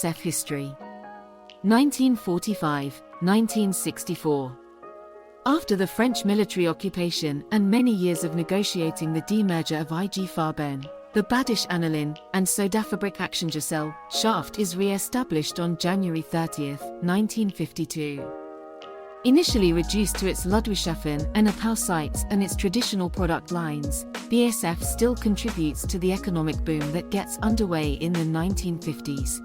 BASF history. 1945–1964. After the French military occupation and many years of negotiating the demerger of IG Farben, the Badische Anilin and Sodafabrik Aktiengesell, schaft is re-established on January 30, 1952. Initially reduced to its Ludwigshafen and Oppau sites and its traditional product lines, BASF still contributes to the economic boom that gets underway in the 1950s.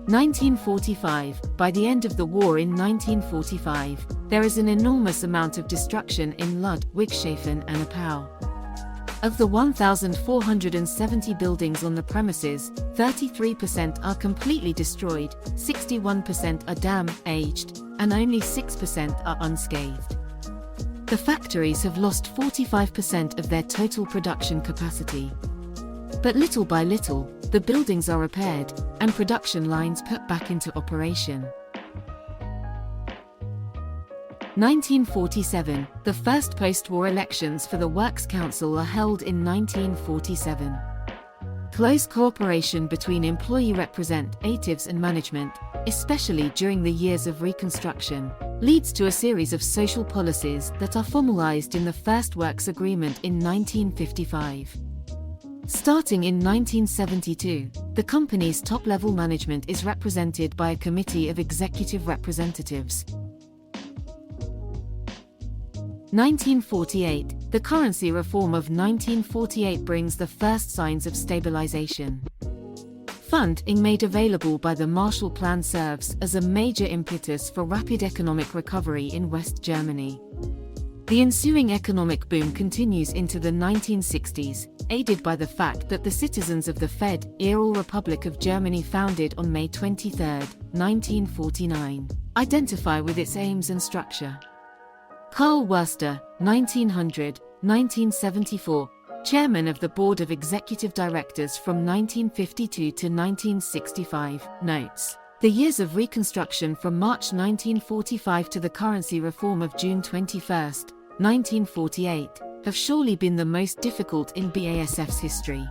1945. By the end of the war in 1945, there is an enormous amount of destruction in Ludwigshafen and Oppau. Of the 1,470 buildings on the premises, 33% are completely destroyed, 61% are damaged, and only 6% are unscathed. The factories have lost 45% of their total production capacity. But little by little, the buildings are repaired, and production lines put back into operation. 1947. The first post-war elections for the Works Council are held in 1947. Close cooperation between employee representatives and management, especially during the years of reconstruction, leads to a series of social policies that are formalized in the first Works Agreement in 1955. Starting in 1972, the company's top-level management is represented by a committee of executive representatives. 1948. The currency reform of 1948 brings the first signs of stabilization. Funding made available by the Marshall Plan serves as a major impetus for rapid economic recovery in West Germany. The ensuing economic boom continues into the 1960s, aided by the fact that the citizens of the Federal Republic of Germany, founded on May 23, 1949, identify with its aims and structure. Karl Wurster, 1900–1974, chairman of the Board of Executive Directors from 1952 to 1965, notes, "The years of reconstruction from March 1945 to the currency reform of June 21, 1948, have surely been the most difficult in BASF's history.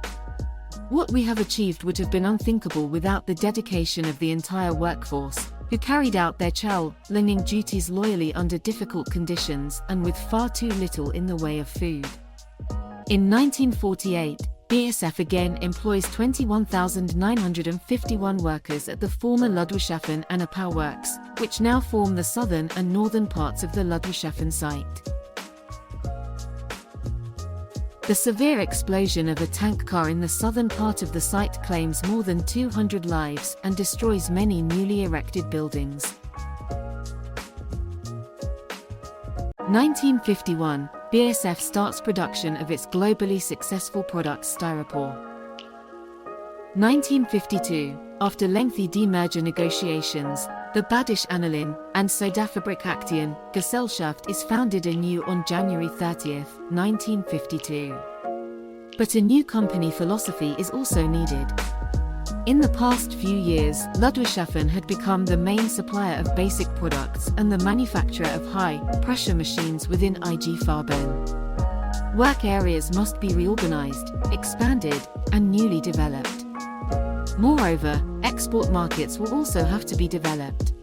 What we have achieved would have been unthinkable without the dedication of the entire workforce, who carried out their challenging duties loyally under difficult conditions and with far too little in the way of food." In 1948, BASF again employs 21,951 workers at the former Ludwigshafen and Oppau works, which now form the southern and northern parts of the Ludwigshafen site. The severe explosion of a tank car in the southern part of the site claims more than 200 lives and destroys many newly erected buildings. 1951. BASF starts production of its globally successful product Styropor. 1952. After lengthy demerger negotiations, the Badische Anilin and Sodafabrik Aktiengesell is founded anew on January 30, 1952. But a new company philosophy is also needed. In the past few years, Ludwigshafen had become the main supplier of basic products and the manufacturer of high-pressure machines within IG Farben. Work areas must be reorganized, expanded, and newly developed. Moreover, export markets will also have to be developed.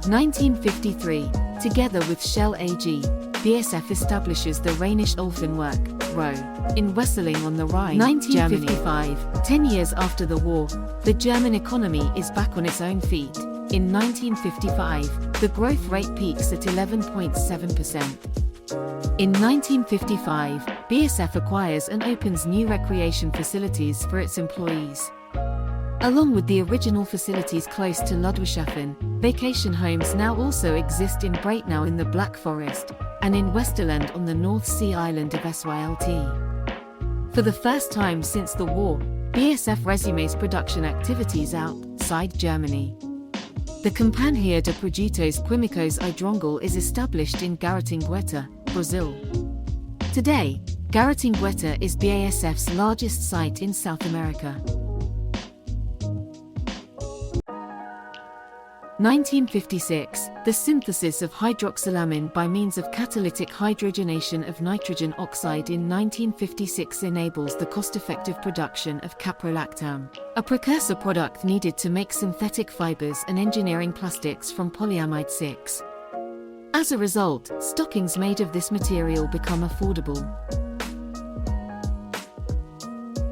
1953. Together with Shell AG, BASF establishes the Rheinische Olefenwerk (RO) in Wesseling on the Rhine, 1955. Germany. 10 years after the war, the German economy is back on its own feet. In 1955, the growth rate peaks at 11.7%. In 1955, BASF acquires and opens new recreation facilities for its employees. Along with the original facilities close to Ludwigshafen, vacation homes now also exist in Breitnau in the Black Forest, and in Westerland on the North Sea island of Sylt. For the first time since the war, BASF resumes production activities outside Germany. The Companhia de Produtos Químicos Hidrongel is established in Guaratinguetá, Brazil. Today, Guaratinguetá is BASF's largest site in South America. 1956, the synthesis of hydroxylamine by means of catalytic hydrogenation of nitrogen oxide in 1956 enables the cost-effective production of caprolactam, a precursor product needed to make synthetic fibers and engineering plastics from polyamide 6. As a result, stockings made of this material become affordable.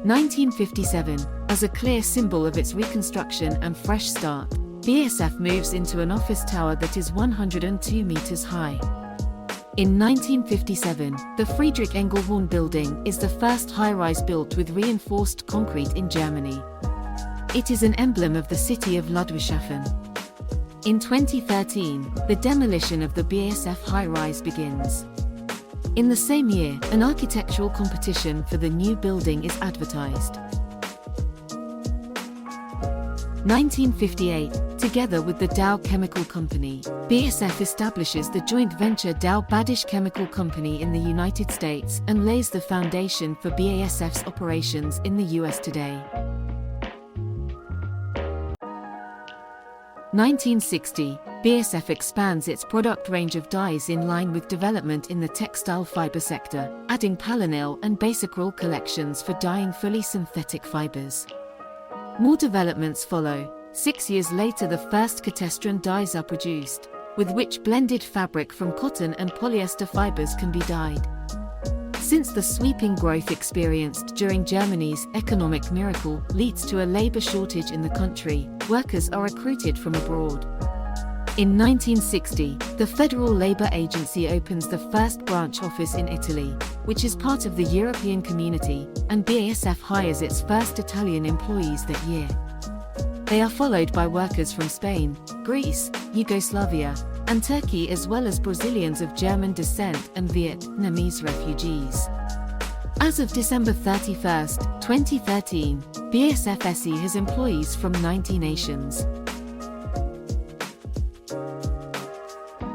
1957, as a clear symbol of its reconstruction and fresh start, BASF moves into an office tower that is 102 meters high. In 1957, the Friedrich Engelhorn building is the first high-rise built with reinforced concrete in Germany. It is an emblem of the city of Ludwigshafen. In 2013, the demolition of the BASF high-rise begins. In the same year, an architectural competition for the new building is advertised. 1958, together with the Dow Chemical Company, BASF establishes the joint venture Dow Badische Chemical Company in the United States and lays the foundation for BASF's operations in the US today. 1960, BASF expands its product range of dyes in line with development in the textile fiber sector, adding Palinil and Basicrol collections for dyeing fully synthetic fibers. More developments follow. 6 years later, the first catastron dyes are produced, with which blended fabric from cotton and polyester fibers can be dyed. Since the sweeping growth experienced during Germany's economic miracle leads to a labor shortage in the country, workers are recruited from abroad. In 1960, the Federal Labor Agency opens the first branch office in Italy, which is part of the European Community, and BASF hires its first Italian employees that year. They are followed by workers from Spain, Greece, Yugoslavia, and Turkey, as well as Brazilians of German descent and Vietnamese refugees. As of December 31, 2013, BASFSE has employees from 90 nations.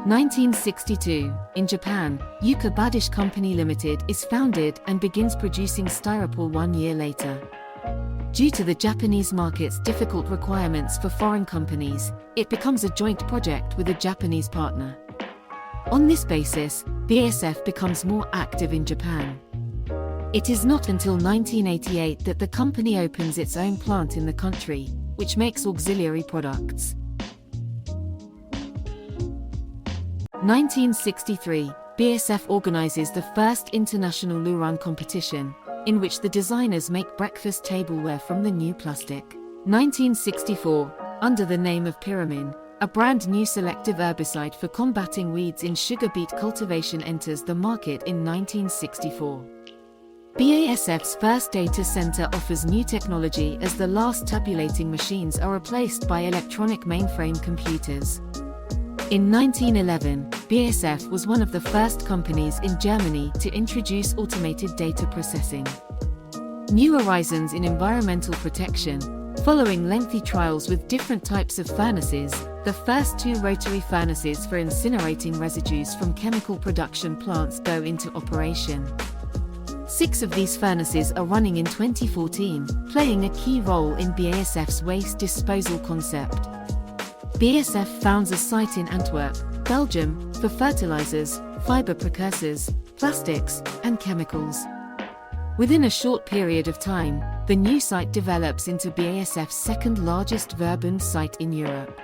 1962, in Japan, Yuka Badische Company Limited is founded and begins producing styropor 1 year later. Due to the Japanese market's difficult requirements for foreign companies, it becomes a joint project with a Japanese partner. On this basis, BASF becomes more active in Japan. It is not until 1988 that the company opens its own plant in the country, which makes auxiliary products. 1963, BASF organizes the first international Luran competition, in which the designers make breakfast tableware from the new plastic. 1964, under the name of Pyramin, a brand new selective herbicide for combating weeds in sugar beet cultivation enters the market in 1964. BASF's first data center offers new technology as the last tabulating machines are replaced by electronic mainframe computers. In 1911, BASF was one of the first companies in Germany to introduce automated data processing. New horizons in environmental protection. Following lengthy trials with different types of furnaces, the first 2 rotary furnaces for incinerating residues from chemical production plants go into operation. 6 of these furnaces are running in 2014, playing a key role in BASF's waste disposal concept. BASF founds a site in Antwerp, Belgium, for fertilizers, fiber precursors, plastics, and chemicals. Within a short period of time, the new site develops into BASF's second largest Farben site in Europe.